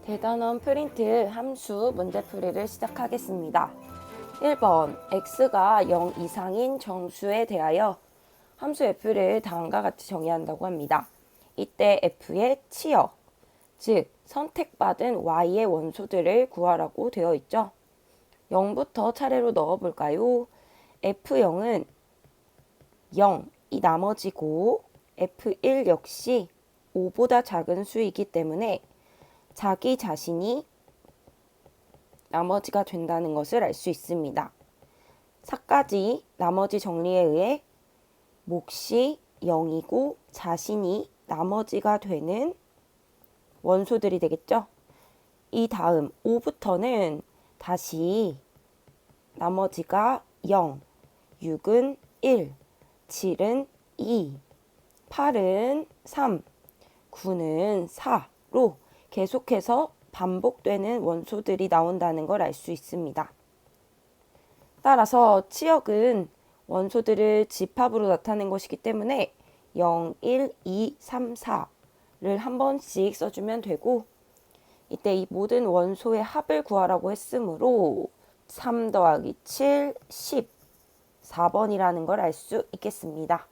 대단원 프린트 함수 문제풀이를 시작하겠습니다. 1번 x가 0 이상인 정수에 대하여 함수 f를 다음과 같이 정의한다고 합니다. 이때 f의 치역, 즉 선택받은 y의 원소들을 구하라고 되어 있죠. 0부터 차례로 넣어볼까요? f0은 0이 나머지고 f1 역시 5보다 작은 수이기 때문에 자기 자신이 나머지가 된다는 것을 알 수 있습니다. 4까지 나머지 정리에 의해 몫이 0이고 자신이 나머지가 되는 원소들이 되겠죠. 이 다음 5부터는 다시 나머지가 0, 6은 1, 7은 2, 8은 3, 9는 4로 계속해서 반복되는 원소들이 나온다는 걸 알 수 있습니다. 따라서 치역은 원소들을 집합으로 나타낸 것이기 때문에 0, 1, 2, 3, 4를 한 번씩 써주면 되고, 이때 이 모든 원소의 합을 구하라고 했으므로 3 더하기 7, 10, 4번이라는 걸 알 수 있겠습니다.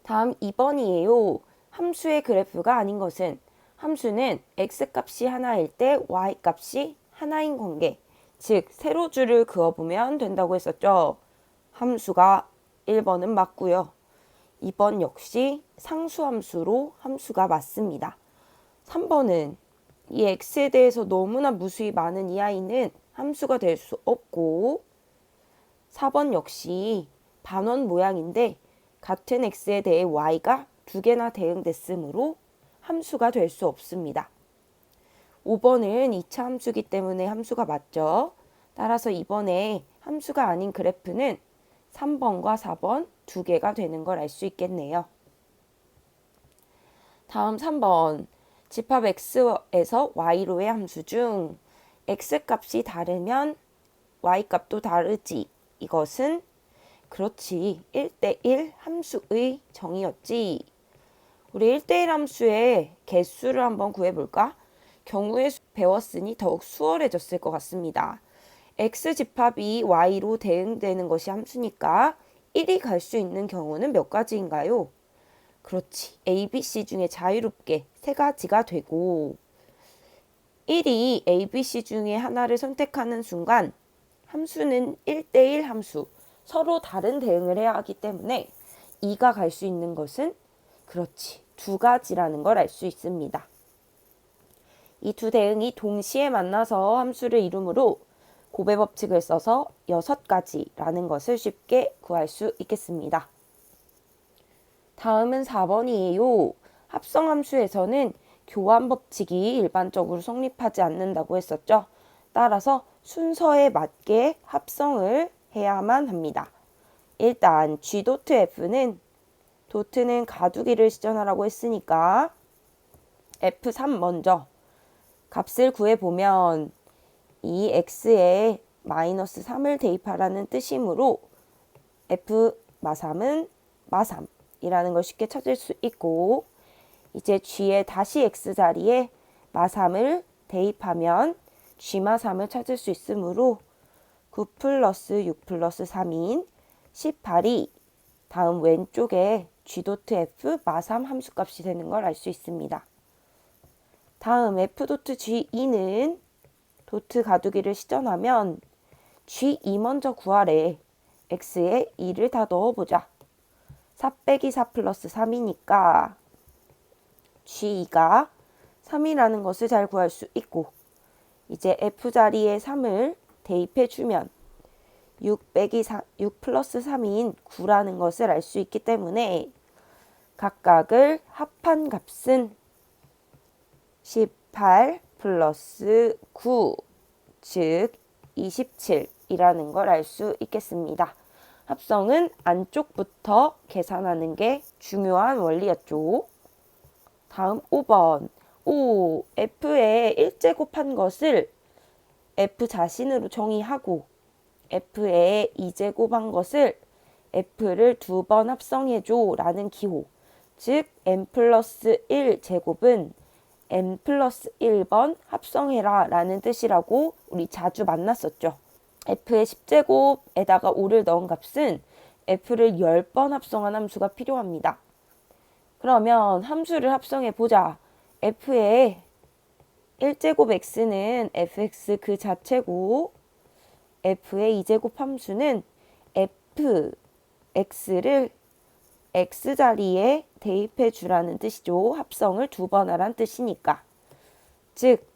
다음 2번이에요. 함수의 그래프가 아닌 것은 함수는 x값이 하나일 때 y값이 하나인 관계, 즉 세로줄을 그어보면 된다고 했었죠. 함수가 1번은 맞고요. 2번 역시 상수함수로 함수가 맞습니다. 3번은 이 x에 대해서 너무나 무수히 많은 이 아이는 함수가 될 수 없고, 4번 역시 반원 모양인데 같은 x에 대해 y가 두 개나 대응됐으므로 함수가 될 수 없습니다. 5번은 2차 함수기 때문에 함수가 맞죠. 따라서 이번에 함수가 아닌 그래프는 3번과 4번 두 개가 되는 걸 알 수 있겠네요. 다음 3번. 집합 x에서 y로의 함수 중 x값이 다르면 y값도 다르지. 이것은 그렇지 1대1 함수의 정의였지. 우리 1대1 함수의 개수를 한번 구해볼까? 경우의 수 배웠으니 더욱 수월해졌을 것 같습니다. x집합이 y로 대응되는 것이 함수니까 1이 갈 수 있는 경우는 몇 가지인가요? 그렇지. A, B, C 중에 자유롭게 세 가지가 되고, 1이 A, B, C 중에 하나를 선택하는 순간 함수는 1대1 함수, 서로 다른 대응을 해야 하기 때문에 2가 갈 수 있는 것은 그렇지, 두 가지라는 걸 알 수 있습니다. 이 두 대응이 동시에 만나서 함수를 이루므로 곱의 법칙을 써서 6가지라는 것을 쉽게 구할 수 있겠습니다. 다음은 4번이에요. 합성함수에서는 교환 법칙이 일반적으로 성립하지 않는다고 했었죠. 따라서 순서에 맞게 합성을 해야만 합니다. 일단 G.F는 도트는 가두기를 시전하라고 했으니까 F3 먼저 값을 구해보면 이 x에 마이너스 3을 대입하라는 뜻이므로 f 마3은 마3이라는 걸 쉽게 찾을 수 있고, 이제 g에 다시 x 자리에 마3을 대입하면 g 마3을 찾을 수 있으므로 9 플러스 6 플러스 3인 18이 다음 왼쪽에 G.F 마3 함수값이 되는 걸 알 수 있습니다. 다음 F.G2는 도트 가두기를 시전하면 G2 먼저 구하래. x에 2를 다 넣어보자. 4 빼기 4 플러스 3이니까 G2가 3이라는 것을 잘 구할 수 있고, 이제 F 자리에 3을 대입해주면 6 빼기 6 플러스 3인 9라는 것을 알 수 있기 때문에 각각을 합한 값은 18 플러스 9, 즉 27이라는 걸 알 수 있겠습니다. 합성은 안쪽부터 계산하는 게 중요한 원리였죠. 다음 5번. F에 1제곱한 것을 F 자신으로 정의하고 F에 2제곱한 것을 F를 2번 합성해줘 라는 기호, 즉 n 플러스 1 제곱은 n 플러스 1번 합성해라 라는 뜻이라고 우리 자주 만났었죠. f의 10제곱에다가 5를 넣은 값은 f를 10번 합성한 함수가 필요합니다. 그러면 함수를 합성해 보자. f의 1제곱 x는 fx 그 자체고 f의 2제곱 함수는 fx를 x자리에 대입해 주라는 뜻이죠. 합성을 2번 하란 뜻이니까. 즉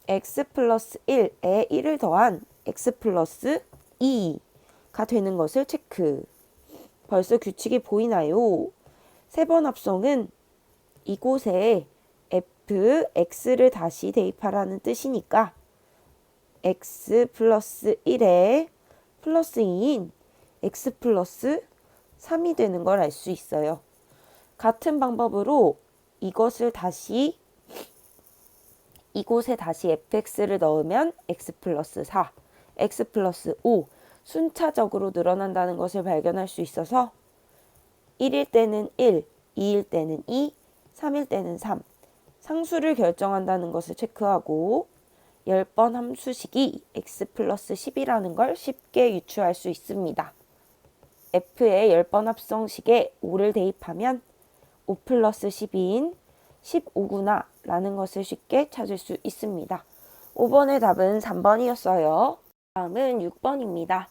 x 플러스 1에 1을 더한 x 플러스 2가 되는 것을 체크. 벌써 규칙이 보이나요? 3번 합성은 이곳에 fx를 다시 대입하라는 뜻이니까 x 플러스 1에 플러스 2인 x 플러스 3이 되는 걸 알 수 있어요. 같은 방법으로 이곳에 다시 fx를 넣으면 x 플러스 4, x 플러스 5 순차적으로 늘어난다는 것을 발견할 수 있어서 1일 때는 1, 2일 때는 2, 3일 때는 3 상수를 결정한다는 것을 체크하고 10번 함수식이 x 플러스 10이라는 걸 쉽게 유추할 수 있습니다. f의 10번 합성식에 5를 대입하면 5 플러스 12인 15구나 라는 것을 쉽게 찾을 수 있습니다. 5번의 답은 3번이었어요. 다음은 6번입니다.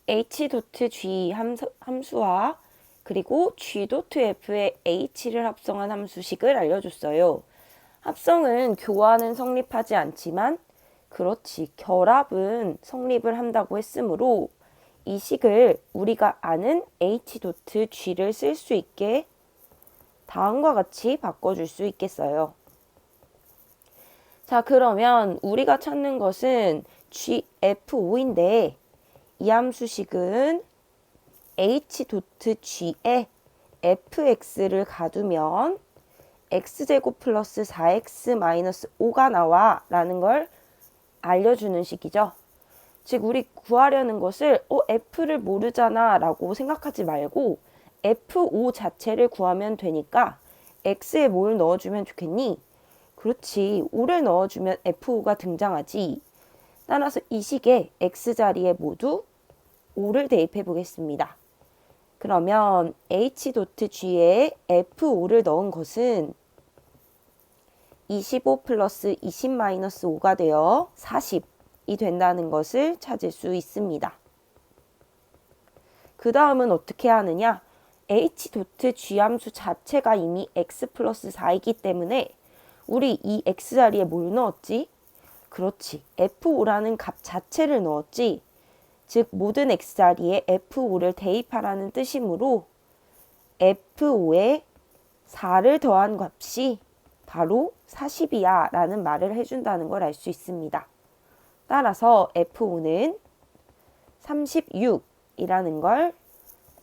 h.g 함수와 그리고 g.f의 h를 합성한 함수식을 알려줬어요. 합성은 교환은 성립하지 않지만 그렇지 결합은 성립을 한다고 했으므로 이 식을 우리가 아는 h.g를 쓸 수 있게 다음과 같이 바꿔줄 수 있겠어요. 자, 그러면 우리가 찾는 것은 gf5인데 이 함수식은 h.g에 fx를 가두면 x제곱 플러스 4x 마이너스 5가 나와 라는 걸 알려주는 식이죠. 즉 우리 구하려는 것을 f를 모르잖아 라고 생각하지 말고 f5 자체를 구하면 되니까 x에 뭘 넣어주면 좋겠니? 그렇지, 5를 넣어주면 f5가 등장하지. 따라서 이 식에 x자리에 모두 5를 대입해 보겠습니다. 그러면 h.g에 f5를 넣은 것은 25 플러스 20 마이너스 5가 되어 40이 된다는 것을 찾을 수 있습니다. 그 다음은 어떻게 하느냐? h.g 함수 자체가 이미 x 플러스 4이기 때문에 우리 이 x자리에 뭘 넣었지? 그렇지, f5라는 값 자체를 넣었지. 즉 모든 x자리에 f5를 대입하라는 뜻이므로 f5에 4를 더한 값이 바로 40이야 라는 말을 해준다는 걸 알 수 있습니다. 따라서 f5는 36이라는 걸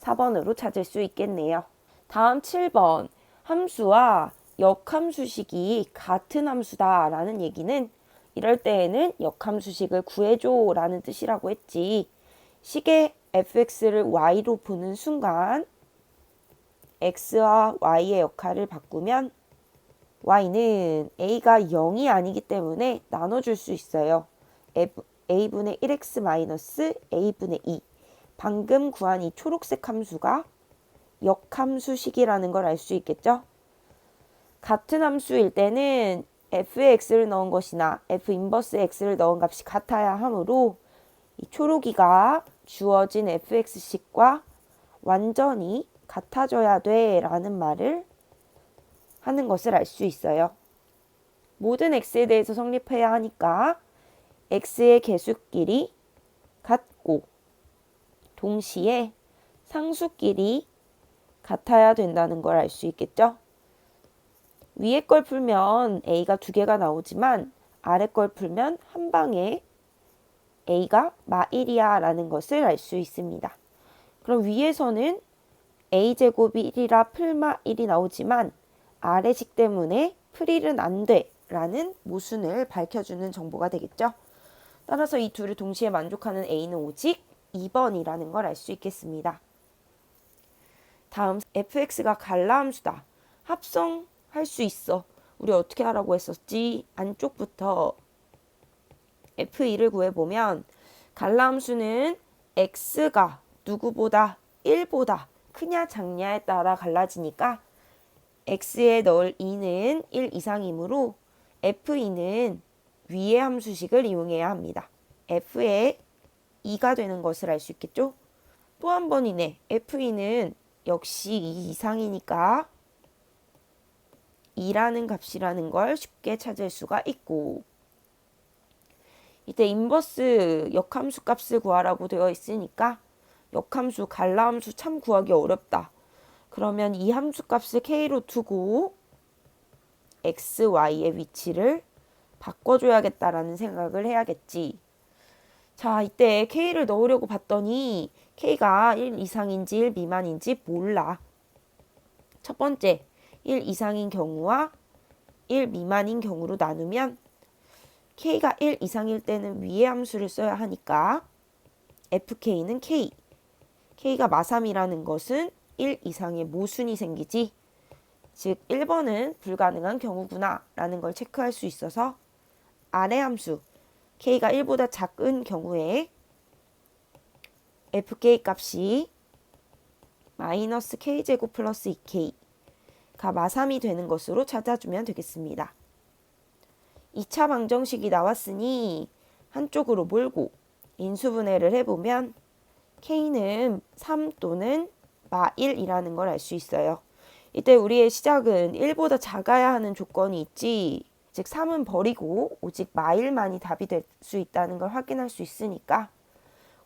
4번으로 찾을 수 있겠네요. 다음 7번 함수와 역함수식이 같은 함수다 라는 얘기는 이럴 때에는 역함수식을 구해줘 라는 뜻이라고 했지. 식의 fx를 y로 보는 순간 x와 y의 역할을 바꾸면 y는 a가 0이 아니기 때문에 나눠줄 수 있어요. a분의 1x 마이너스 a분의 2. 방금 구한 이 초록색 함수가 역함수식이라는 걸 알 수 있겠죠? 같은 함수일 때는 f의 x를 넣은 것이나 f 인버스 x를 넣은 값이 같아야 하므로 이 초록이가 주어진 fx식과 완전히 같아져야 돼 라는 말을 하는 것을 알 수 있어요. 모든 x에 대해서 성립해야 하니까 x의 개수끼리 같고 동시에 상수끼리 같아야 된다는 걸 알 수 있겠죠? 위에 걸 풀면 a가 2개가 나오지만 아래 걸 풀면 한 방에 a가 마1이야 라는 것을 알 수 있습니다. 그럼 위에서는 a제곱이 1이라 풀마 1이 나오지만 아래식 때문에 풀1은 안 돼 라는 모순을 밝혀주는 정보가 되겠죠. 따라서 이 둘을 동시에 만족하는 a는 오직 2번이라는 걸 알 수 있겠습니다. 다음 fx가 갈라함수다. 합성할 수 있어. 우리 어떻게 하라고 했었지? 안쪽부터 F2를 구해보면 갈라함수는 x가 누구보다 1보다 크냐 작냐에 따라 갈라지니까 x에 넣을 2는 1 이상이므로 f2는 위의 함수식을 이용해야 합니다. f에 2가 되는 것을 알 수 있겠죠? 또 한 번이네. f2는 역시 2 이상이니까 2라는 값이라는 걸 쉽게 찾을 수가 있고, 이때 인버스 역함수 값을 구하라고 되어 있으니까 역함수, 갈라함수 참 구하기 어렵다. 그러면 이 함수 값을 k로 두고 x, y의 위치를 바꿔줘야겠다라는 생각을 해야겠지. 자, 이때 k를 넣으려고 봤더니 k가 1 이상인지 1 미만인지 몰라. 첫 번째, 1 이상인 경우와 1 미만인 경우로 나누면 k가 1 이상일 때는 위의 함수를 써야 하니까 fk는 k. k가 마삼이라는 것은 1 이상의 모순이 생기지. 즉 1번은 불가능한 경우구나 라는 걸 체크할 수 있어서 아래 함수 k가 1보다 작은 경우에 fk 값이 마이너스 k제곱 플러스 2k가 마삼이 되는 것으로 찾아주면 되겠습니다. 2차 방정식이 나왔으니 한쪽으로 몰고 인수분해를 해보면 k는 3 또는 마1이라는 걸 알 수 있어요. 이때 우리의 시작은 1보다 작아야 하는 조건이 있지, 즉 3은 버리고 오직 마1만이 답이 될 수 있다는 걸 확인할 수 있으니까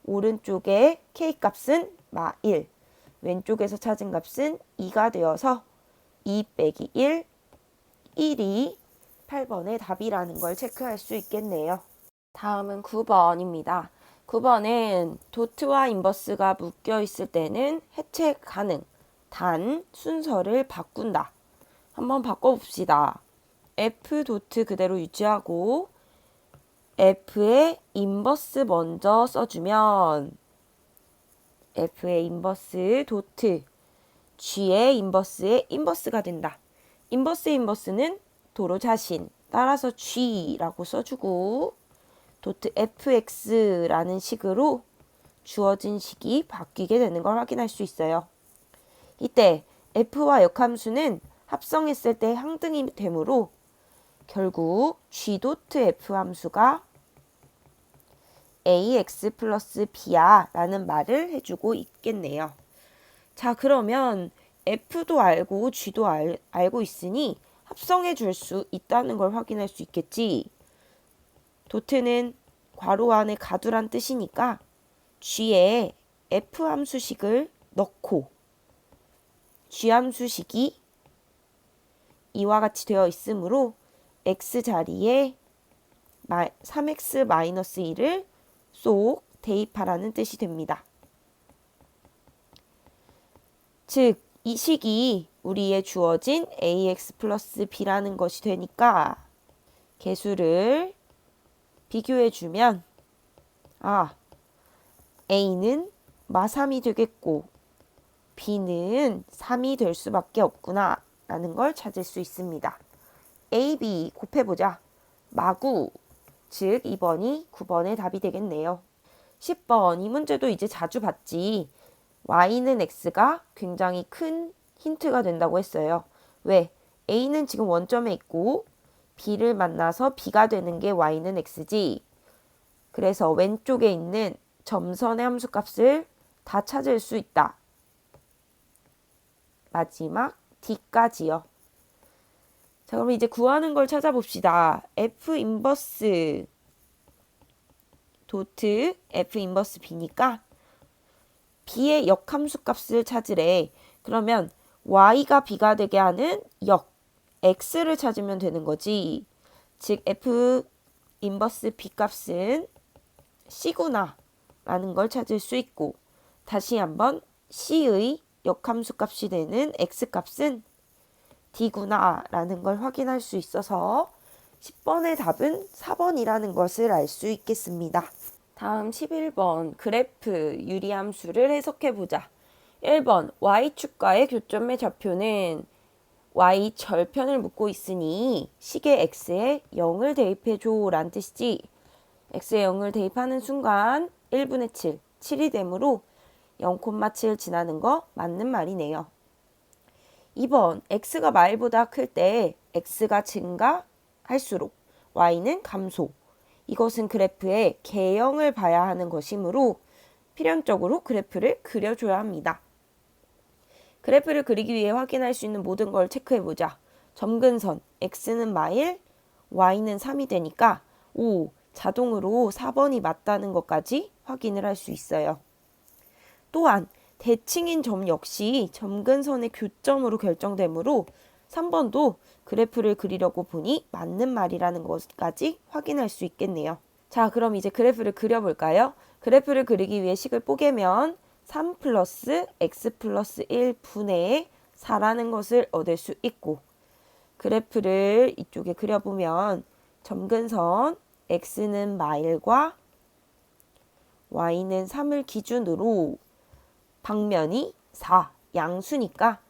오른쪽에 k값은 마1, 왼쪽에서 찾은 값은 2가 되어서 2 빼기 1, 1이 8번의 답이라는 걸 체크할 수 있겠네요. 다음은 9번입니다. 9번은 도트와 인버스가 묶여 있을 때는 해체 가능. 단 순서를 바꾼다. 한번 바꿔봅시다. F 도트 그대로 유지하고 F의 인버스 먼저 써주면 F의 인버스 도트, G의 인버스의 인버스가 된다. 인버스의 인버스는 도로 자신, 따라서 G라고 써주고 도트 fx라는 식으로 주어진 식이 바뀌게 되는 걸 확인할 수 있어요. 이때 f와 역함수는 합성했을 때 항등이 되므로 결국 g 도트 f 함수가 ax 플러스 b야 라는 말을 해주고 있겠네요. 자, 그러면 f도 알고 g도 알고 있으니 합성해 줄 수 있다는 걸 확인할 수 있겠지. 도트는 괄호 안에 가두란 뜻이니까 g에 f 함수식을 넣고 g 함수식이 이와 같이 되어 있으므로 x 자리에 3x-1을 쏙 대입하라는 뜻이 됩니다. 즉, 이 식이 우리의 주어진 ax 플러스 b라는 것이 되니까 개수를 비교해주면 A는 마3이 되겠고 B는 3이 될 수밖에 없구나 라는 걸 찾을 수 있습니다. A, B 곱해보자. 마9, 즉 2번이 9번의 답이 되겠네요. 10번, 이 문제도 이제 자주 봤지. Y는 X가 굉장히 큰 힌트가 된다고 했어요. 왜? A는 지금 원점에 있고 B를 만나서 B가 되는 게 Y는 X지. 그래서 왼쪽에 있는 점선의 함수값을 다 찾을 수 있다. 마지막 D까지요. 자, 그럼 이제 구하는 걸 찾아봅시다. F 인버스 도트 F 인버스 B니까 B의 역함수 값을 찾으래. 그러면 Y가 B가 되게 하는 역 X를 찾으면 되는 거지. 즉 F 인버스 B 값은 C구나 라는 걸 찾을 수 있고, 다시 한번 C의 역함수 값이 되는 X 값은 D구나 라는 걸 확인할 수 있어서 10번의 답은 4번이라는 것을 알 수 있겠습니다. 다음 11번 그래프 유리함수를 해석해보자. 1번 Y축과의 교점의 좌표는 y 절편을 묻고 있으니 식의 x에 0을 대입해줘 라는 뜻이지. x에 0을 대입하는 순간 1분의 7, 7이 되므로 0,7 지나는 거 맞는 말이네요. 2번, x가 마일보다 클 때 x가 증가할수록 y는 감소. 이것은 그래프의 개형을 봐야 하는 것이므로 필연적으로 그래프를 그려줘야 합니다. 그래프를 그리기 위해 확인할 수 있는 모든 걸 체크해보자. 점근선 x는 마일, y는 3이 되니까 자동으로 4번이 맞다는 것까지 확인을 할 수 있어요. 또한 대칭인 점 역시 점근선의 교점으로 결정되므로 3번도 그래프를 그리려고 보니 맞는 말이라는 것까지 확인할 수 있겠네요. 자, 그럼 이제 그래프를 그려볼까요? 그래프를 그리기 위해 식을 뽀개면 3 플러스 x 플러스 1 분의 4라는 것을 얻을 수 있고, 그래프를 이쪽에 그려보면 점근선 x는 마일과 y는 3을 기준으로 방면이 4, 양수니까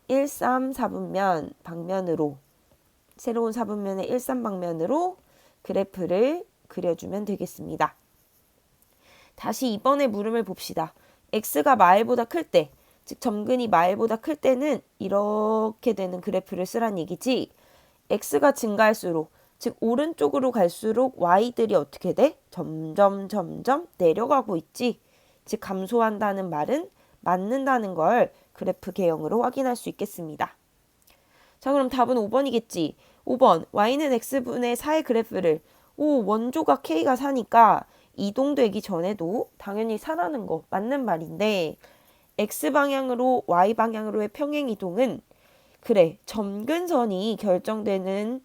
1, 3, 4분면 방면으로, 새로운 4분면의 1, 3방면으로 그래프를 그려주면 되겠습니다. 다시 이번에 물음을 봅시다. x가 마일보다 클 때, 즉 점근이 마일보다 클 때는 이렇게 되는 그래프를 쓰란 얘기지. x가 증가할수록, 즉 오른쪽으로 갈수록 y들이 어떻게 돼? 점점 내려가고 있지. 즉 감소한다는 말은 맞는다는 걸 그래프 개형으로 확인할 수 있겠습니다. 자, 그럼 답은 5번이겠지. 5번, y는 x분의 4의 그래프를, 원조가 k가 4니까 이동되기 전에도 당연히 4라는 거 맞는 말인데, x방향으로 y방향으로의 평행이동은 그래, 점근선이 결정되는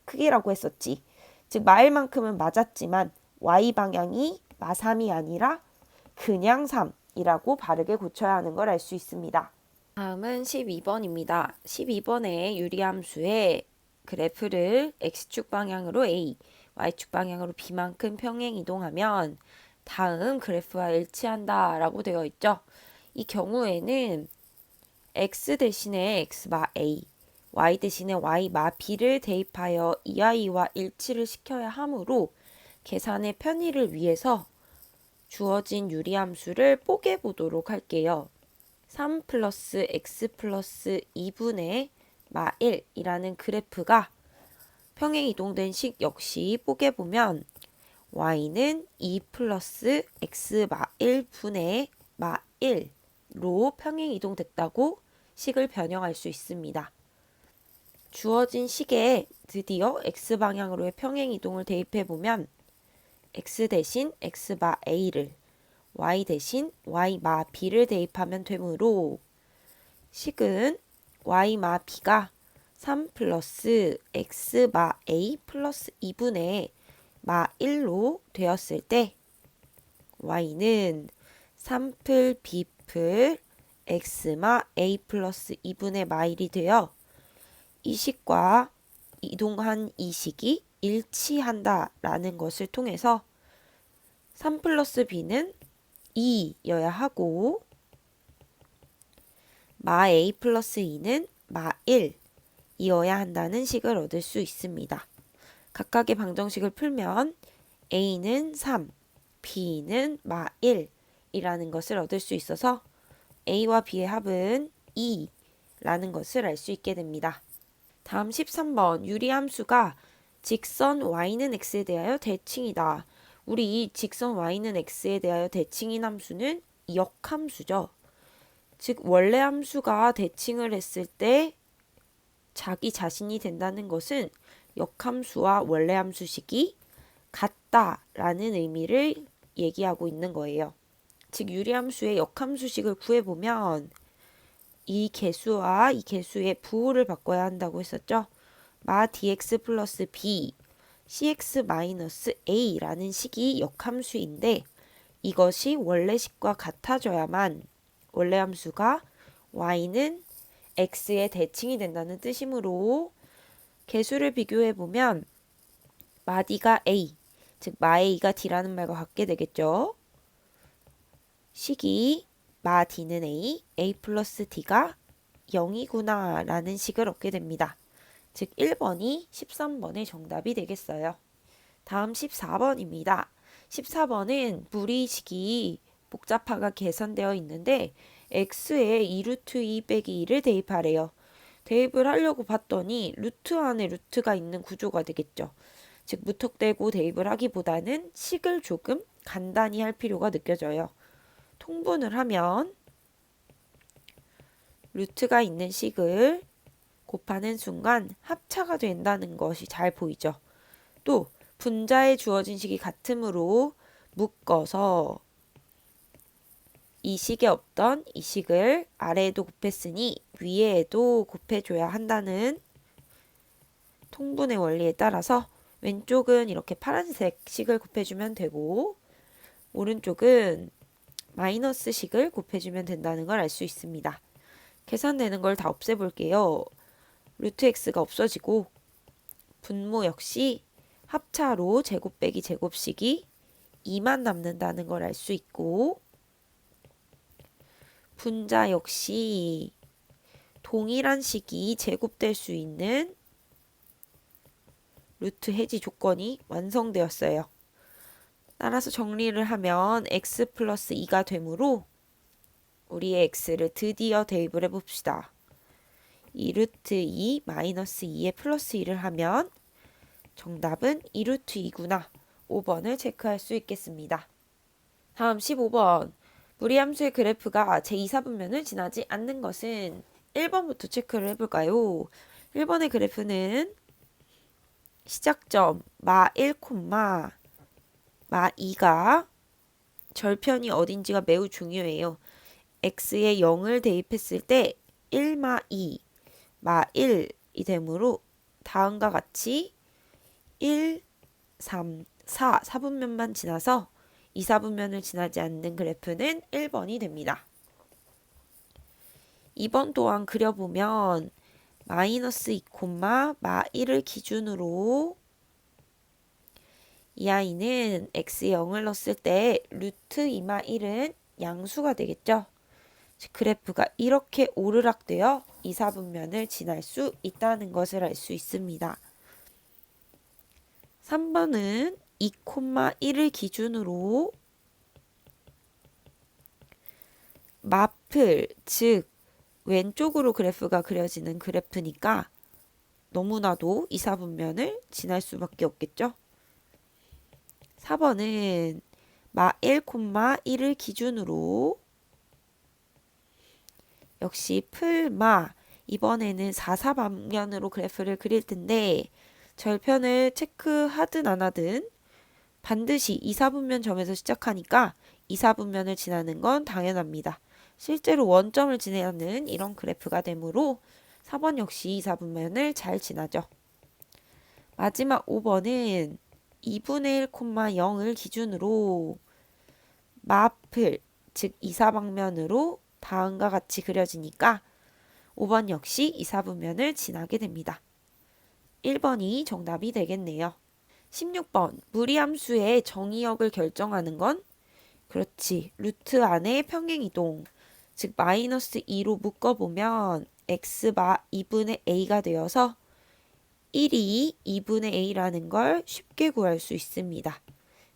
크기라고 했었지. 즉 마일만큼은 맞았지만 y방향이 마3이 아니라 그냥 3이라고 바르게 고쳐야 하는 걸 알 수 있습니다. 다음은 12번입니다. 12번의 유리함수의 그래프를 x축 방향으로 a, y축 방향으로 b만큼 평행 이동하면 다음 그래프와 일치한다 라고 되어 있죠. 이 경우에는 x 대신에 x마 a, y 대신에 y마 b를 대입하여 이 아이와 일치를 시켜야 하므로 계산의 편의를 위해서 주어진 유리함수를 뽀개보도록 할게요. 3 플러스 x 플러스 2분의 마 1이라는 그래프가 평행이동된 식 역시 뽀개보면 y는 2 플러스 x 마 1분의 마 1로 평행이동됐다고 식을 변형할 수 있습니다. 주어진 식에 드디어 x방향으로의 평행이동을 대입해보면 x 대신 x마 a를, y 대신 y마 b를 대입하면 되므로 식은 y마 b가 3 플러스 x마 a 플러스 2분의 마 1로 되었을 때 y는 3풀 b풀 x마 a 플러스 2분의 마 1이 되어 이 식과 이동한 이 식이 일치한다라는 것을 통해서 3 플러스 b는 2여야 하고 마 a 플러스 2는 마 1이어야 한다는 식을 얻을 수 있습니다. 각각의 방정식을 풀면 a는 3, b는 마 1이라는 것을 얻을 수 있어서 a와 b의 합은 2라는 것을 알 수 있게 됩니다. 다음 13번, 유리함수가 직선 y는 x에 대하여 대칭이다. 우리 직선 y는 x에 대하여 대칭인 함수는 역함수죠. 즉 원래 함수가 대칭을 했을 때 자기 자신이 된다는 것은 역함수와 원래 함수식이 같다라는 의미를 얘기하고 있는 거예요. 즉 유리함수의 역함수식을 구해보면 이 개수와 이 개수의 부호를 바꿔야 한다고 했었죠. 마 dx 플러스 b cx 마이너스 a라는 식이 역함수인데 이것이 원래 식과 같아져야만 원래 함수가 y는 x의 대칭이 된다는 뜻이므로 개수를 비교해보면 마 d가 a, 즉 마 a가 d라는 말과 같게 되겠죠. 식이 마 d는 a, a 플러스 d가 0이구나 라는 식을 얻게 됩니다. 즉 1번이 13번의 정답이 되겠어요. 다음 14번입니다. 14번은 무리식이 복잡하게 계산되어 있는데 x에 2루트 2 빼기 2를 대입하래요. 대입을 하려고 봤더니 루트 안에 루트가 있는 구조가 되겠죠. 즉 무턱대고 대입을 하기보다는 식을 조금 간단히 할 필요가 느껴져요. 통분을 하면 루트가 있는 식을 곱하는 순간 합차가 된다는 것이 잘 보이죠. 또 분자에 주어진 식이 같으므로 묶어서 이 식에 없던 이 식을 아래에도 곱했으니 위에도 곱해줘야 한다는 통분의 원리에 따라서 왼쪽은 이렇게 파란색 식을 곱해주면 되고 오른쪽은 마이너스 식을 곱해주면 된다는 걸 알 수 있습니다. 계산되는 걸 다 없애볼게요. 루트 x가 없어지고 분모 역시 합차로 제곱 빼기 제곱식이 2만 남는다는 걸 알 수 있고 분자 역시 동일한 식이 제곱될 수 있는 루트 해지 조건이 완성되었어요. 따라서 정리를 하면 x 플러스 2가 되므로 우리의 x를 드디어 대입을 해봅시다. 2루트 2 마이너스 2에 플러스 2를 하면 정답은 2루트 2구나. 5번을 체크할 수 있겠습니다. 다음 15번. 무리함수의 그래프가 제2사분면을 지나지 않는 것은 1번부터 체크를 해볼까요? 1번의 그래프는 시작점 마 1, 마 2가 절편이 어딘지가 매우 중요해요. x에 0을 대입했을 때 1마 2, 마 1이 되므로 다음과 같이 1, 3, 4, 4분면만 지나서 2, 4분면을 지나지 않는 그래프는 1번이 됩니다. 2번 또한 그려보면 마이너스 2, 마 1을 기준으로 이 아이는 x에 0을 넣었을 때 루트 2마 1은 양수가 되겠죠. 그래프가 이렇게 오르락되어 2, 4분면을 지날 수 있다는 것을 알 수 있습니다. 3번은 2, 1을 기준으로 마플, 즉 왼쪽으로 그래프가 그려지는 그래프니까 너무나도 2, 4분면을 지날 수밖에 없겠죠. 4번은 마 1, 1을 기준으로 역시 풀마 이번에는 4, 4방면으로 그래프를 그릴 텐데 절편을 체크하든 안 하든 반드시 2, 4분면 점에서 시작하니까 2, 4분면을 지나는 건 당연합니다. 실제로 원점을 지나는 이런 그래프가 되므로 4번 역시 2, 4분면을 잘 지나죠. 마지막 5번은 2분의 1, 0을 기준으로 마플, 즉 2, 4방면으로 다음과 같이 그려지니까 5번 역시 2, 4분면을 지나게 됩니다. 1번이 정답이 되겠네요. 16번 무리함수의 정의역을 결정하는 건 그렇지 루트 안의 평행이동 즉 마이너스 2로 묶어보면 x가 2분의 a가 되어서 1이 2분의 a라는 걸 쉽게 구할 수 있습니다.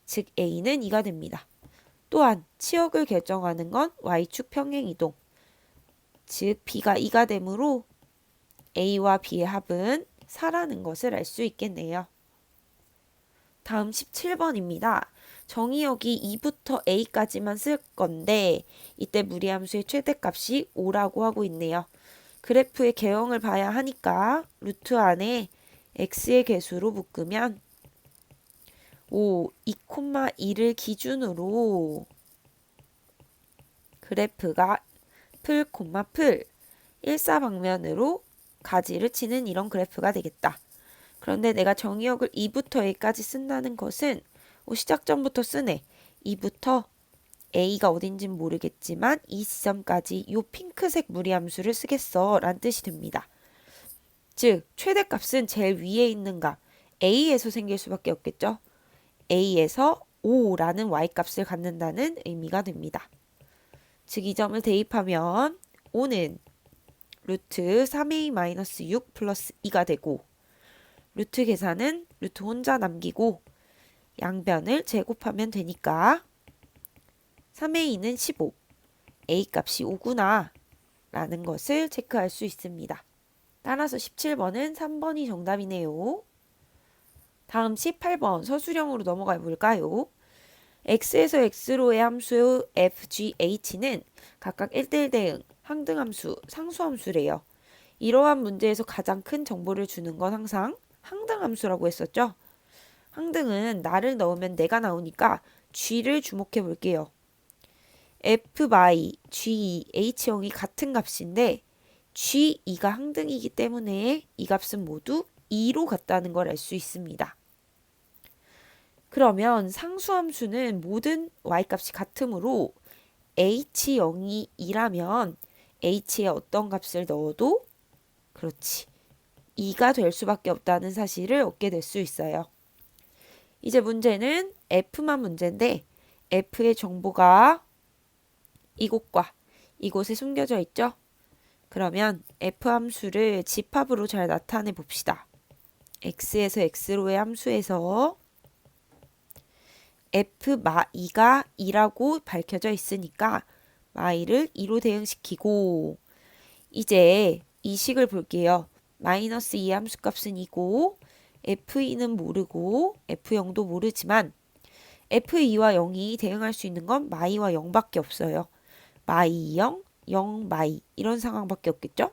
즉 a는 2가 됩니다. 또한 치역을 결정하는 건 y축 평행이동 즉 b가 2가 되므로 a와 b의 합은 4라는 것을 알 수 있겠네요. 다음 17번입니다. 정의역이 2부터 a까지만 쓸 건데 이때 무리함수의 최대값이 5라고 하고 있네요. 그래프의 개형을 봐야 하니까 루트 안에 x의 개수로 묶으면 5, 2,2를 기준으로 그래프가 풀, 풀 1사방면으로 가지를 치는 이런 그래프가 되겠다. 그런데 내가 정의역을 2부터 a까지 쓴다는 것은 시작점부터 쓰네. 2부터 a가 어딘지는 모르겠지만 이 지점까지 이 핑크색 무리함수를 쓰겠어 라는 뜻이 됩니다. 즉 최대값은 제일 위에 있는 값 a에서 생길 수밖에 없겠죠. a에서 5라는 y값을 갖는다는 의미가 됩니다. 즉 이 점을 대입하면 5는 루트 3a-6 플러스 2가 되고 루트 계산은 루트 혼자 남기고 양변을 제곱하면 되니까 3a는 15, a 값이 5구나 라는 것을 체크할 수 있습니다. 따라서 17번은 3번이 정답이네요. 다음 18번 서술형으로 넘어가 볼까요? x에서 x로의 함수 f, g, h는 각각 1대1 대응, 항등함수, 상수함수래요. 이러한 문제에서 가장 큰 정보를 주는 건 항상 항등함수라고 했었죠. 항등은 나를 넣으면 내가 나오니까 g를 주목해 볼게요. f by g, h형이 같은 값인데 g2가 항등이기 때문에 이 값은 모두 2로 같다는 걸 알 수 있습니다. 그러면 상수함수는 모든 y값이 같으므로 h0이 2라면 h에 어떤 값을 넣어도 그렇지 2가 될 수밖에 없다는 사실을 얻게 될 수 있어요. 이제 문제는 f만 문제인데 f의 정보가 이곳과 이곳에 숨겨져 있죠. 그러면 f 함수를 집합으로 잘 나타내 봅시다. x에서 x로의 함수에서 f-2가 2라고 밝혀져 있으니까 y를 2로 대응시키고 이제 이 식을 볼게요. 마이너스 2의 함수값은 2고 f2는 모르고 f0도 모르지만 f2와 0이 대응할 수 있는 건 마이와 0밖에 없어요. 마이 0, 0 마이 이런 상황밖에 없겠죠?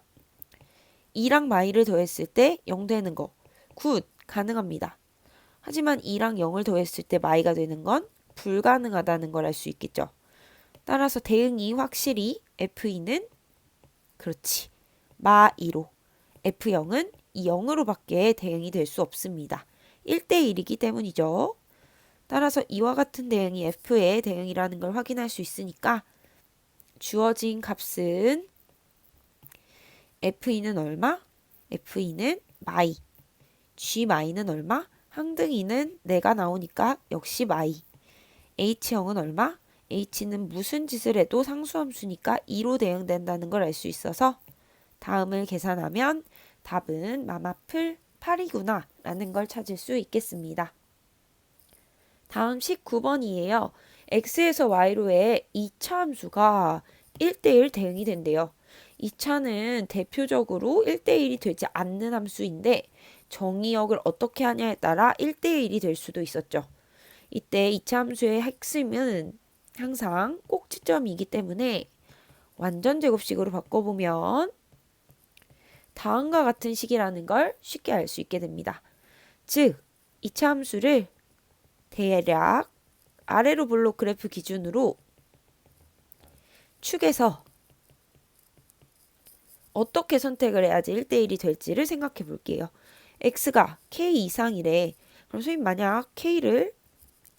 2랑 마이를 더했을 때 0 되는 거 굿 가능합니다. 하지만 2랑 0을 더했을 때 마이가 되는 건 불가능하다는 걸 알 수 있겠죠. 따라서 대응이 확실히 f2는 그렇지 마2로 f0은 이 0으로밖에 대응이 될 수 없습니다. 1대1이기 때문이죠. 따라서 이와 같은 대응이 f의 대응이라는 걸 확인할 수 있으니까 주어진 값은 f2는 얼마? f2는 마이 g-는 얼마? 항등이는 내가 나오니까 역시 마이 h형은 얼마? h는 무슨 짓을 해도 상수함수니까 2로 대응된다는 걸 알 수 있어서 다음을 계산하면 답은 마마플 8이구나 라는 걸 찾을 수 있겠습니다. 다음 19번이에요. x에서 y로의 2차 함수가 1대1 대응이 된대요. 2차는 대표적으로 1대1이 되지 않는 함수인데 정의역을 어떻게 하냐에 따라 1대1이 될 수도 있었죠. 이때 2차 함수의 핵심은 항상 꼭지점이기 때문에 완전 제곱식으로 바꿔보면 다음과 같은 식이라는 걸 쉽게 알 수 있게 됩니다. 즉, 2차 함수를 대략 아래로 블록 그래프 기준으로 축에서 어떻게 선택을 해야지 1대1이 될지를 생각해 볼게요. x가 k 이상이래. 그럼 선생님 만약 k를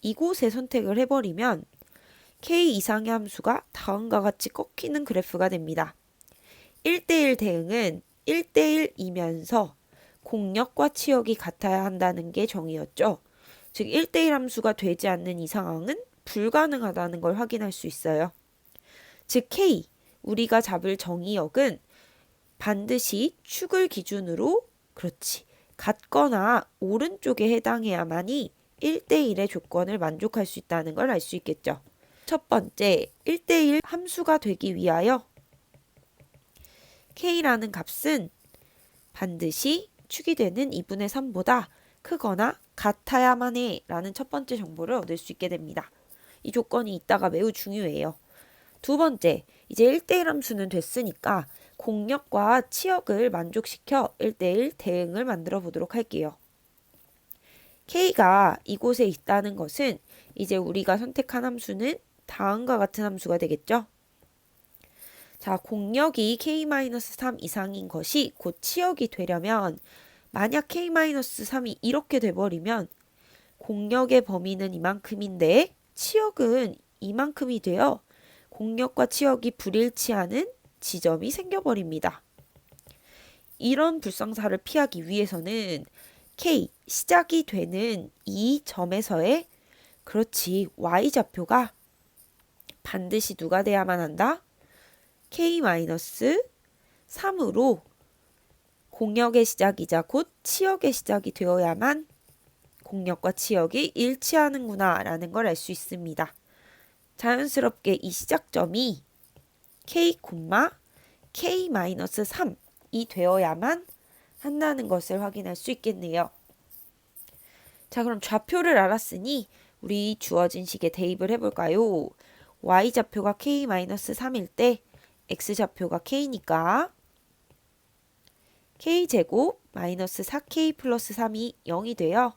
이곳에 선택을 해버리면 k 이상의 함수가 다음과 같이 꺾이는 그래프가 됩니다. 1대1 대응은 1대1이면서 공역과 치역이 같아야 한다는 게 정의였죠. 즉 1대1 함수가 되지 않는 이 상황은 불가능하다는 걸 확인할 수 있어요. 즉 k, 우리가 잡을 정의역은 반드시 축을 기준으로 그렇지 같거나 오른쪽에 해당해야만이 1대1의 조건을 만족할 수 있다는 걸 알 수 있겠죠. 첫 번째, 1대1 함수가 되기 위하여 k라는 값은 반드시 축이 되는 2분의 3보다 크거나 같아야만 해 라는 첫 번째 정보를 얻을 수 있게 됩니다. 이 조건이 있다가 매우 중요해요. 두 번째, 이제 1대1 함수는 됐으니까 공역과 치역을 만족시켜 1대1 대응을 만들어 보도록 할게요. k가 이곳에 있다는 것은 이제 우리가 선택한 함수는 다음과 같은 함수가 되겠죠. 자, 공역이 k-3 이상인 것이 곧 치역이 되려면 만약 k-3이 이렇게 돼버리면 공역의 범위는 이만큼인데 치역은 이만큼이 되어 공역과 치역이 불일치하는 지점이 생겨버립니다. 이런 불상사를 피하기 위해서는 k, 시작이 되는 이 점에서의 그렇지 y좌표가 반드시 누가 돼야만 한다? k-3 3으로 공역의 시작이자 곧 치역의 시작이 되어야만 공역과 치역이 일치하는구나 라는 걸 알 수 있습니다. 자연스럽게 이 시작점이 k, k-3이 되어야만 한다는 것을 확인할 수 있겠네요. 자, 그럼 좌표를 알았으니 우리 주어진 식에 대입을 해볼까요? y좌표가 k-3일 때 x좌표가 k니까 k제곱 마이너스 4k 플러스 3이 0이 되어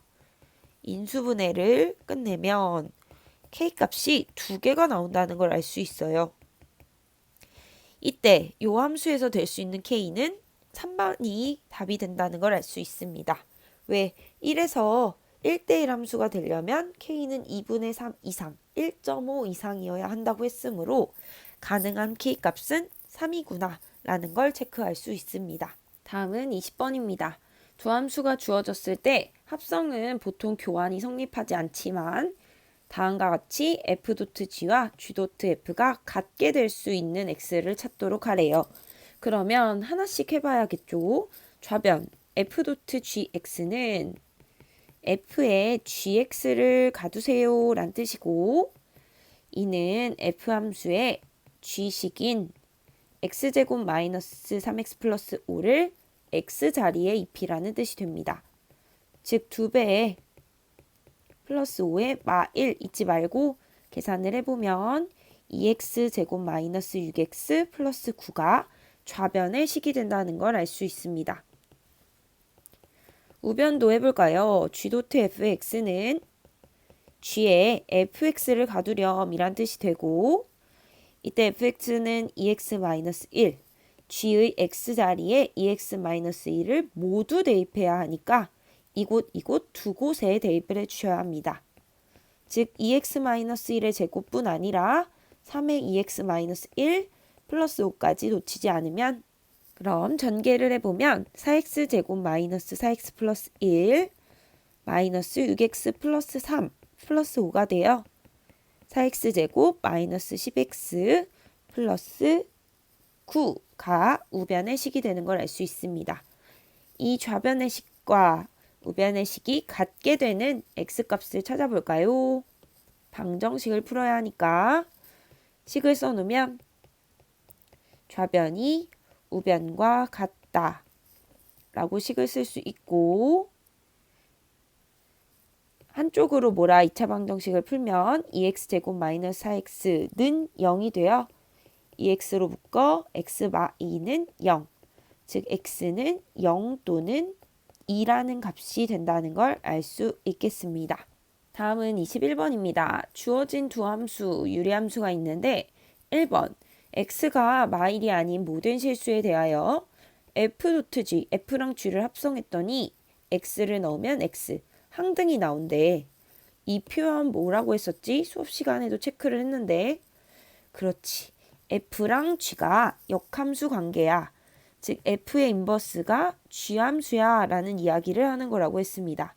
인수분해를 끝내면 k값이 2개가 나온다는 걸 알 수 있어요. 이때 이 함수에서 될 수 있는 k는 3번이 답이 된다는 걸 알 수 있습니다. 왜? 1에서 1대1 함수가 되려면 k는 2분의 3 이상, 1.5 이상이어야 한다고 했으므로 가능한 k값은 3이구나 라는 걸 체크할 수 있습니다. 다음은 20번입니다. 두 함수가 주어졌을 때 합성은 보통 교환이 성립하지 않지만 다음과 같이 f.g와 g.f가 같게 될 수 있는 x를 찾도록 하래요. 그러면 하나씩 해봐야겠죠. 좌변 f.gx는 f에 gx를 가두세요 란 뜻이고, 이는 f함수의 g식인 x제곱 마이너스 3x 플러스 5를 x자리에 입히라는 뜻이 됩니다. 즉 2배의 플러스 5에 마1 잊지 말고 계산을 해보면 2x제곱 마이너스 6x 플러스 9가 좌변의 식이 된다는 걸 알 수 있습니다. 우변도 해볼까요? g.fx는 g에 fx를 가두렴 이란 뜻이 되고, 이때 fx는 2x-1, g의 x자리에 2x-1을 모두 대입해야 하니까 이곳 두 곳에 대입을 해주셔야 합니다. 즉 2x-1의 제곱뿐 아니라 3의 2x-1 플러스 5까지 놓치지 않으면, 그럼 전개를 해보면 4x 제곱 마이너스 4x 플러스 1 마이너스 6x 플러스 3 플러스 5가 되어 4x 제곱 마이너스 10x 플러스 9가 우변의 식이 되는 걸 알 수 있습니다. 이 좌변의 식과 우변의 식이 같게 되는 x값을 찾아볼까요? 방정식을 풀어야 하니까 식을 써놓으면 좌변이 우변과 같다 라고 식을 쓸 수 있고, 한쪽으로 몰아 2차 방정식을 풀면 2x제곱 마이너스 4x는 0이 되어 2x로 묶어 x-2는 0, 즉 x는 0 또는 2라는 값이 된다는 걸 알 수 있겠습니다. 다음은 21번입니다. 주어진 두 함수, 유리함수가 있는데 1번 x가 마일이 아닌 모든 실수에 대하여 f.g, f랑 g를 합성했더니 x를 넣으면 x, 항등이 나온대. 이 표현 뭐라고 했었지? 수업 시간에도 체크를 했는데, 그렇지. f랑 g가 역함수 관계야. 즉 f의 인버스가 g함수야 라는 이야기를 하는 거라고 했습니다.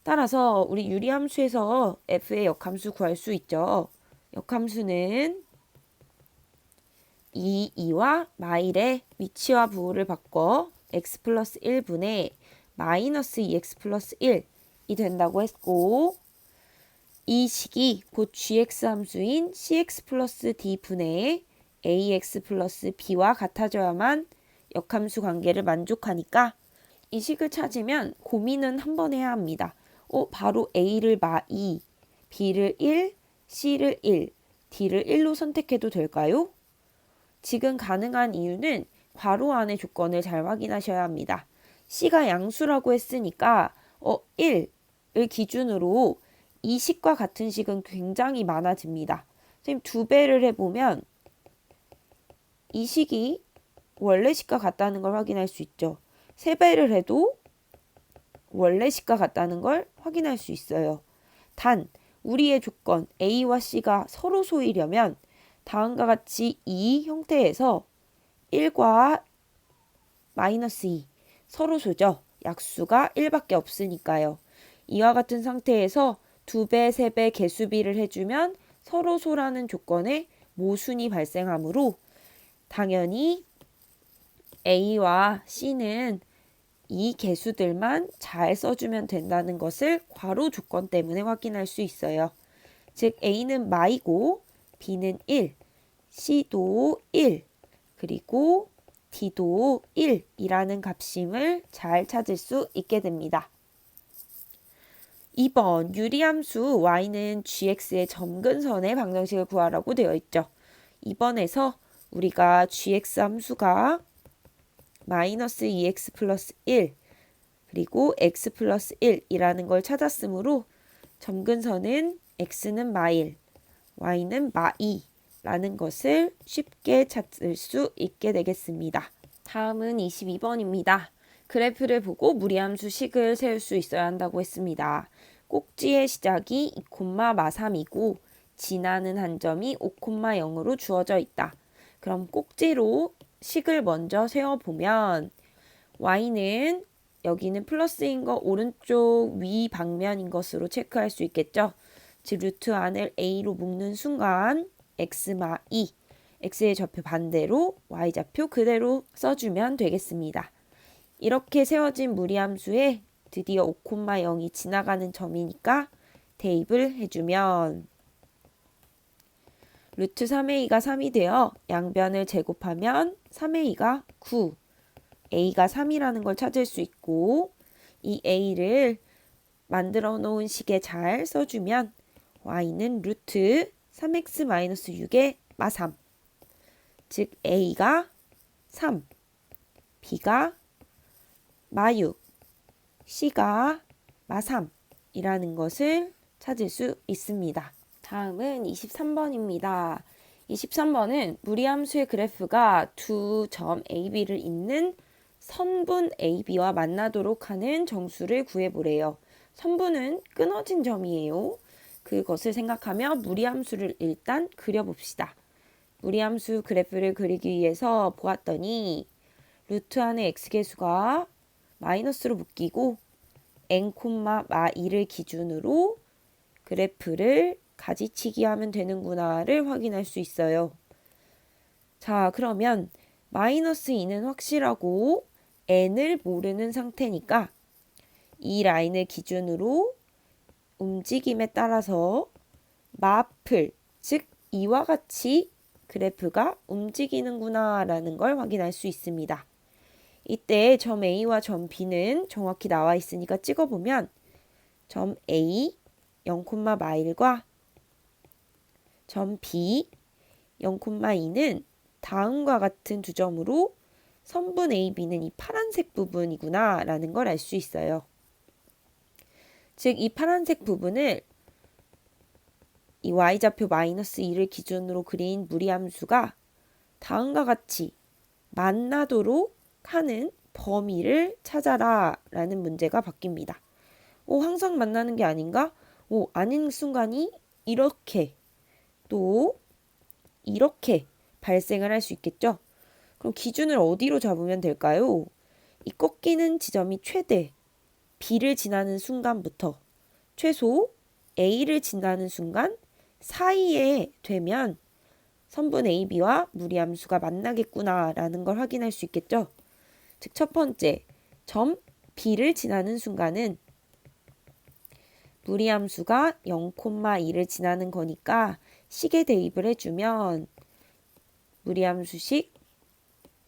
따라서 우리 유리함수에서 f의 역함수 구할 수 있죠. 역함수는 2와 마일의 위치와 부호를 바꿔 x 플러스 1분의 마이너스 2x 플러스 1이 된다고 했고, 이 식이 곧 gx 함수인 cx 플러스 d분의 ax 플러스 b와 같아져야만 역함수 관계를 만족하니까 이 식을 찾으면 고민은 한 번 해야 합니다. 바로 a를 마2, b를 1, c를 1, d를 1로 선택해도 될까요? 지금 가능한 이유는 괄호 안의 조건을 잘 확인하셔야 합니다. c가 양수라고 했으니까 1을 기준으로 이 식과 같은 식은 굉장히 많아집니다. 선생님 2배를 해보면 이 식이 원래 식과 같다는 걸 확인할 수 있죠. 3배를 해도 원래 식과 같다는 걸 확인할 수 있어요. 단 우리의 조건 A와 C가 서로 소이려면 다음과 같이 이 형태에서 1과 마이너스 2 서로 소죠. 약수가 1밖에 없으니까요. 이와 같은 상태에서 2배, 3배 개수비를 해주면 서로 소라는 조건에 모순이 발생하므로 당연히 A와 C는 이 개수들만 잘 써주면 된다는 것을 괄호 조건 때문에 확인할 수 있어요. 즉 A는 마이고 B는 1, C도 1, 그리고 D도 1이라는 값임을 잘 찾을 수 있게 됩니다. 2번 유리함수 y는 gx의 점근선의 방정식을 구하라고 되어 있죠. 2번에서 우리가 gx 함수가 마이너스 2x 플러스 1 그리고 x 플러스 1이라는 걸 찾았으므로 점근선은 x는 마1, y는 마2라는 것을 쉽게 찾을 수 있게 되겠습니다. 다음은 22번입니다. 그래프를 보고 무리함수 식을 세울 수 있어야 한다고 했습니다. 꼭지의 시작이 2,마3이고 지나는 한 점이 5,0으로 주어져 있다. 그럼 꼭지로 식을 먼저 세워보면 y는 여기는 플러스인 거 오른쪽 위 방면인 것으로 체크할 수 있겠죠. 즉 루트 안을 a로 묶는 순간 x마 2, x의 좌표 반대로 y좌표 그대로 써주면 되겠습니다. 이렇게 세워진 무리함수에 드디어 5,0이 지나가는 점이니까 대입을 해주면 루트 3a가 3이 되어 양변을 제곱하면 3a가 9, a가 3이라는 걸 찾을 수 있고 이 a를 만들어 놓은 식에 잘 써주면 y는 루트 3x-6의 마3, 즉 a가 3, b가 마6, c가 마3이라는 것을 찾을 수 있습니다. 다음은 23번입니다. 23번은 무리함수의 그래프가 두 점 AB를 잇는 선분 AB와 만나도록 하는 정수를 구해보래요. 선분은 끊어진 점이에요. 그것을 생각하며 무리함수를 일단 그려봅시다. 무리함수 그래프를 그리기 위해서 보았더니 루트 안에 x계수가 마이너스로 묶이고 n,마2를 기준으로 그래프를 가지치기 하면 되는구나를 확인할 수 있어요. 자, 그러면 마이너스 2는 확실하고 n을 모르는 상태니까 이 라인을 기준으로 움직임에 따라서 마플, 즉 이와 같이 그래프가 움직이는구나 라는 걸 확인할 수 있습니다. 이때 점 A와 점 B는 정확히 나와 있으니까 찍어보면 점 A 0,마일과 점 B 0,2는 다음과 같은 두 점으로 선분 AB는 이 파란색 부분이구나 라는 걸 알 수 있어요. 즉 이 파란색 부분을 이 y좌표 마이너스 2를 기준으로 그린 무리함수가 다음과 같이 만나도록 하는 범위를 찾아라 라는 문제가 바뀝니다. 항상 만나는 게 아닌가? 아닌 순간이 이렇게 또 이렇게 발생을 할 수 있겠죠. 그럼 기준을 어디로 잡으면 될까요? 이 꺾이는 지점이 최대 B를 지나는 순간부터 최소 A를 지나는 순간 사이에 되면 선분 AB와 무리함수가 만나겠구나 라는 걸 확인할 수 있겠죠. 즉 첫 번째, 점 B를 지나는 순간은 무리함수가 0,2를 지나는 거니까 식에 대입을 해주면 무리함수식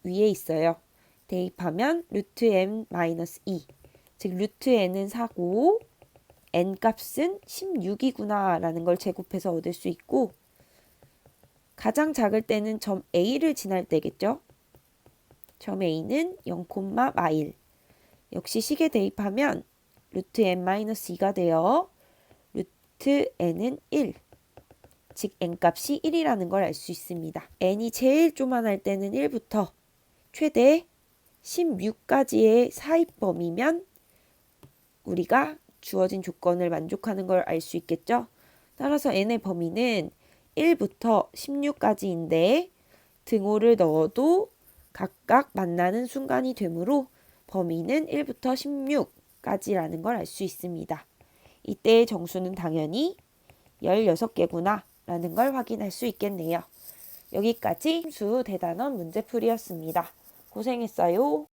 위에 있어요. 대입하면 루트 n-2, 즉 루트 n은 4고 n 값은 16이구나 라는 걸 제곱해서 얻을 수 있고 가장 작을 때는 점 A를 지날 때겠죠. 점 A는 0,마일. 역시 식에 대입하면 루트 n-2가 되어 루트 n은 1. 즉 n값이 1이라는 걸 알 수 있습니다. n이 제일 조만할 때는 1부터 최대 16까지의 사입범위면 우리가 주어진 조건을 만족하는 걸 알 수 있겠죠. 따라서 n의 범위는 1부터 16까지인데 등호를 넣어도 각각 만나는 순간이 되므로 범위는 1부터 16까지라는 걸 알 수 있습니다. 이때의 정수는 당연히 16개구나 라는 걸 확인할 수 있겠네요. 여기까지 함수 대단원 문제풀이였습니다. 고생했어요.